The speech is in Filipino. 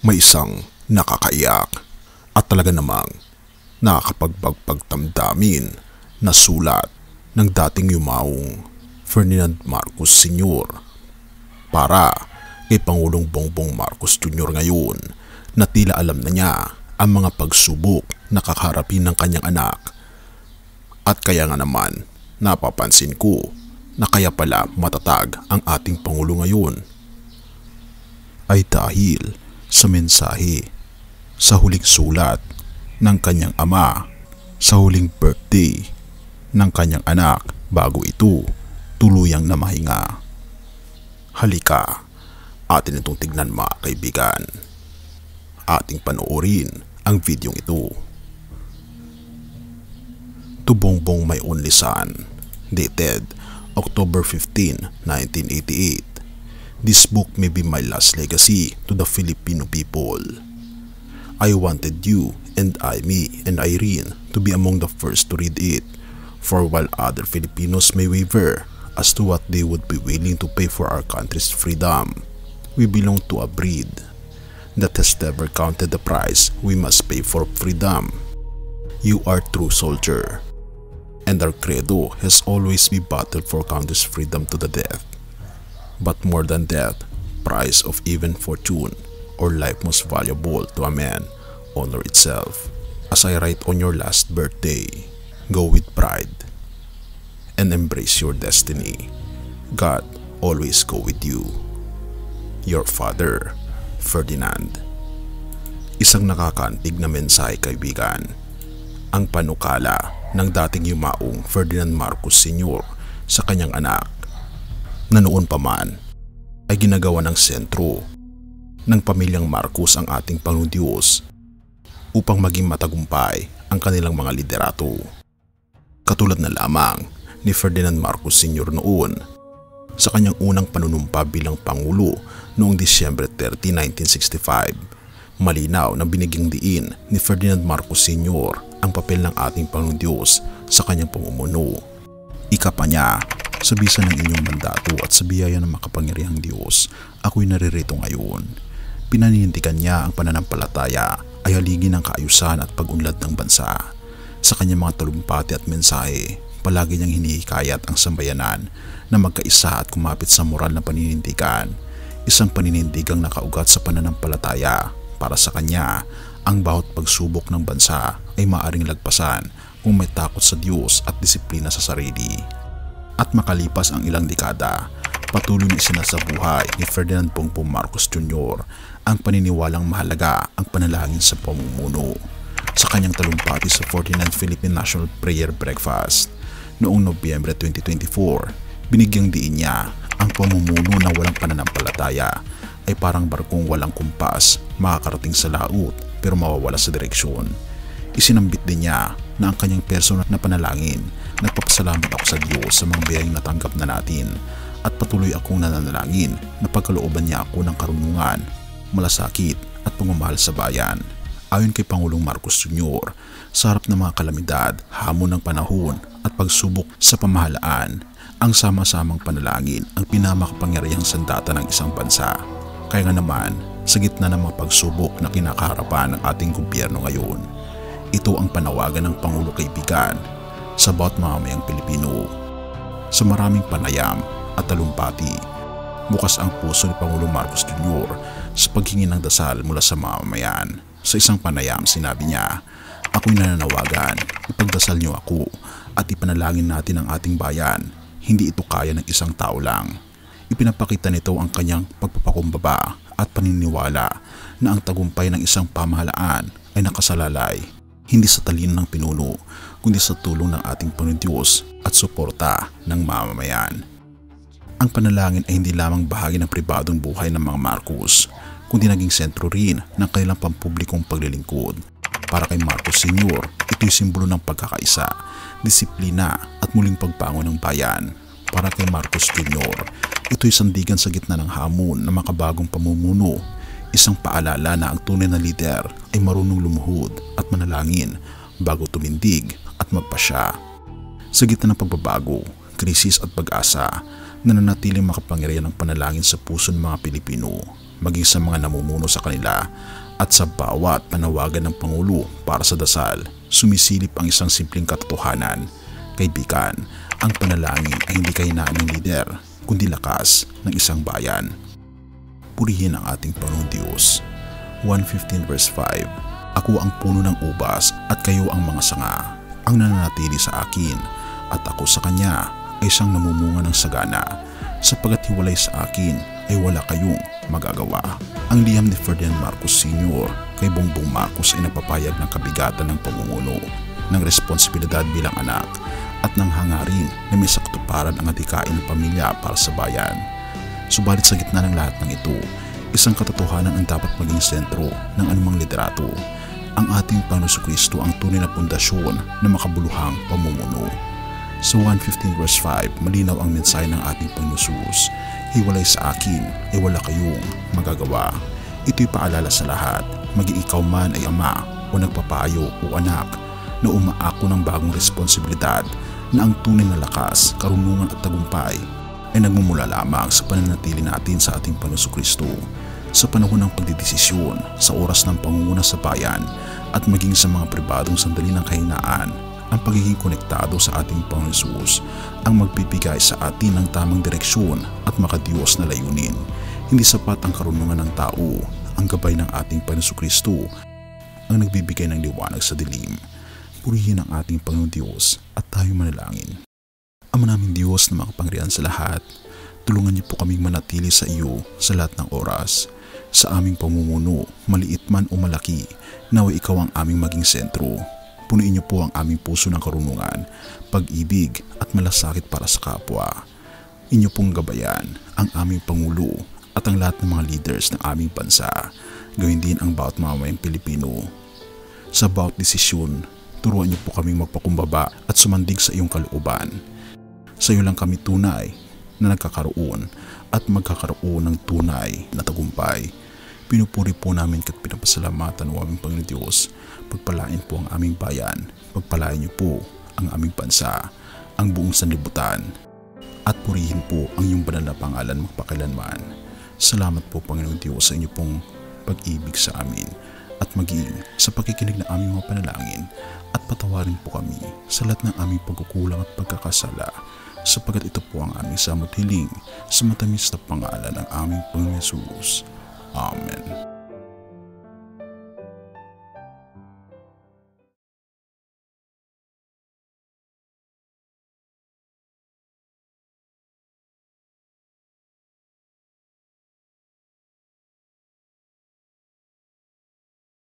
may isang nakakaiyak at talaga namang nakakapagpagtamdamin na sulat ng dating yumaong Ferdinand Marcos Sr. para kay Pangulong Bongbong Marcos Jr. ngayon na tila alam na niya ang mga pagsubok na kakaharapin ng kanyang anak. At kaya nga naman napapansin ko na kaya pala matatag ang ating Pangulo ngayon ay dahil sa mensahe sa huling sulat ng kanyang ama sa huling birthday ng kanyang anak bago ito tuluyang namahinga. Halika, atin itong tignan mga kaibigan. Ating panoorin ang videong ito. To Bongbong My Only Son, dated October 15, 1988. This book may be my last legacy to the Filipino people. I wanted you and me and Irene to be among the first to read it, for while other Filipinos may waver as to what they would be willing to pay for our country's freedom, we belong to a breed that has never counted the price we must pay for freedom. You are true soldier, and our credo has always been battle for country's freedom to the death. But more than death, price of even fortune or life most valuable to a man, honor itself. As I write on your last birthday, go with pride and embrace your destiny. God always go with you. Your father, Ferdinand. Isang nakakaantig na mensahe kaibigan. Ang panukala ng dating yumaong Ferdinand Marcos Sr. sa kanyang anak na noon pa man ay ginagawa ng sentro ng pamilyang Marcos ang ating Panginoong Diyos upang maging matagumpay ang kanilang mga liderato. Katulad na lamang ni Ferdinand Marcos Sr. noon sa kanyang unang panunumpa bilang Pangulo noong Disyembre 30, 1965. Malinaw na binigyang diin ni Ferdinand Marcos Sr. ang papel ng ating Panginoong Diyos sa kanyang pamumuno. Ika pa niya, sa bisa ng inyong mandato at sa biyaya ng makapangyarihang Diyos, ako'y naririto ngayon. Pinanindigan niya ang pananampalataya ay haligi ng kaayusan at pag-unlad ng bansa. Sa kanyang mga talumpati at mensahe, palagi niyang hinihikayat ang sambayanan na magkaisa at kumapit sa moral na paninindigan. Isang paninindigang nakaugat sa pananampalataya. Para sa kanya, ang bawat pagsubok ng bansa ay maaaring lagpasan kung may takot sa Diyos at disiplina sa sarili. At makalipas ang ilang dekada, patuloy na isinasabuhay ni Ferdinand Bongbong Marcos Jr. ang paniniwalang mahalaga ang panalangin sa pamumuno. Sa kanyang talumpati sa 49th Philippine National Prayer Breakfast noong Nobyembre 2024, binigyang diin niya ang pamumuno na walang pananampalataya ay parang barkong walang kumpas, makakarating sa laut pero mawawala sa direksyon. Isinambit din niya na ang kanyang personal na panalangin, nagpapasalamat ako sa Diyos sa mga biyayang natanggap na natin at patuloy akong nananalangin na pagkalooban niya ako ng karunungan, malasakit at pagmamahal sa bayan. Ayon kay Pangulong Marcos Jr., sa harap ng mga kalamidad, hamon ng panahon at pagsubok sa pamahalaan, ang sama-samang panalangin ang pinamakapangyarihang sandata ng isang bansa. Kaya nga naman, sa gitna ng mga pagsubok na kinakaharapan ng ating gobyerno ngayon, ito ang panawagan ng Pangulo kaibigan sa bawat mamamayang Pilipino. Sa maraming panayam at talumpati, bukas ang puso ni Pangulong Marcos Jr. sa paghingi ng dasal mula sa mamamayan. Sa isang panayam, sinabi niya, "Ako'y nananawagan, ipagdasal niyo ako at ipanalangin natin ang ating bayan. Hindi ito kaya ng isang tao lang." Ipinapakita nito ang kanyang pagpapakumbaba at paniniwala na ang tagumpay ng isang pamahalaan ay nakasalalay hindi sa talino ng pinuno kundi sa tulong ng ating Panginoong Diyos at suporta ng mamamayan. Ang panalangin ay hindi lamang bahagi ng pribadong buhay ng mga Marcos, kundi naging sentro rin ng kanilang pampublikong paglilingkod. Para kay Marcos Sr., ito'y simbolo ng pagkakaisa, disiplina at muling pagbangon ng bayan. Para kay Marcos Jr., ito'y sandigan sa gitna ng hamon ng makabagong pamumuno, isang paalala na ang tunay na lider ay marunong lumuhod at manalangin bago tumindig at magpasya. Sa gitna ng pagbabago, krisis at pag-asa, nananatiling makapangyarihan ang panalangin sa puso ng mga Pilipino. maging sa mga namumuno sa kanila at sa bawat panawagan ng Pangulo para sa dasal, sumisilip ang isang simpleng katotohanan. Kaibigan, ang panalangin ay hindi kahinaan ng lider, kundi lakas ng isang bayan. Purihin ang ating Panginoong Diyos. 1:15 verse 5. Ako ang puno ng ubas at kayo ang mga sanga. Ang nananatili sa akin at ako sa kanya ay siyang namumunga ng sagana. Sapagkat hiwalay sa akin ay wala kayong magagawa. Ang liham ni Ferdinand Marcos Sr. kay Bongbong Marcos ay napapayag ng kabigatan ng pamumuno, ng responsibilidad bilang anak at ng hangarin na may sakatuparan ang adhikain ng pamilya para sa bayan. Subalit sa gitna ng lahat ng ito, isang katotohanan ang dapat maging sentro ng anumang liderato. Ang ating Panginoong Kristo ang tunay na pundasyon ng makabuluhang pamumuno. Sa 1:15 verse 5, malinaw ang mensahe ng ating Panginoong Jesus. Hiwalay sa akin ay wala kayong magagawa. Ito'y paalala sa lahat, maging ikaw man ay ama o nagpapayo o anak, na umaako ng bagong responsibilidad na ang tunay na lakas, karunungan at tagumpay ay nagmumula lamang sa pananatili natin sa ating Panginoong Kristo. Sa panahon ng pagdidesisyon, sa oras ng pangunguna sa bayan at maging sa mga pribadong sandali ng kahinaan, ang pagiging konektado sa ating Panginoong Jesus ang magbibigay sa atin ng tamang direksyon at makadiyos na layunin. Hindi sapat ang karunungan ng tao, ang gabay ng ating Panginoong Kristo ang nagbibigay ng liwanag sa dilim. Purihin ang ating Panginoong Diyos at tayo manalangin. Ama naming Diyos na makapangyarihan sa lahat, tulungan niyo po kaming manatili sa iyo sa lahat ng oras. Sa aming pamumuno, maliit man o malaki, naway ikaw ang aming maging sentro. Punuin niyo po ang aming puso ng karunungan, pag-ibig at malasakit para sa kapwa. Inyo pong gabayan ang aming Pangulo at ang lahat ng mga leaders ng aming bansa, gawin din ang bawat mamamayang Pilipino. Sa bawat desisyon, turuan niyo po kaming magpakumbaba at sumandig sa iyong kalooban. Sa iyo lang kami tunay na nagkakaroon at magkakaroon ng tunay na tagumpay. Pinupuri po namin at pinapasalamatan ng aming Panginoon Diyos. Pagpalain po ang aming bayan, pagpalain niyo po ang aming bansa, ang buong sanlibutan, at purihin po ang iyong banal na pangalan magpakailanman. Salamat po Panginoon Diyos sa inyo pong pag-ibig sa amin at maging sa pakikinig ng aming mga panalangin, at patawarin po kami sa lahat ng aming pagkukulang at pagkakasala, sapagkat ito po ang aming samot hiling sa matamis na pangalan ng aming Panginoon Jesus. Amen.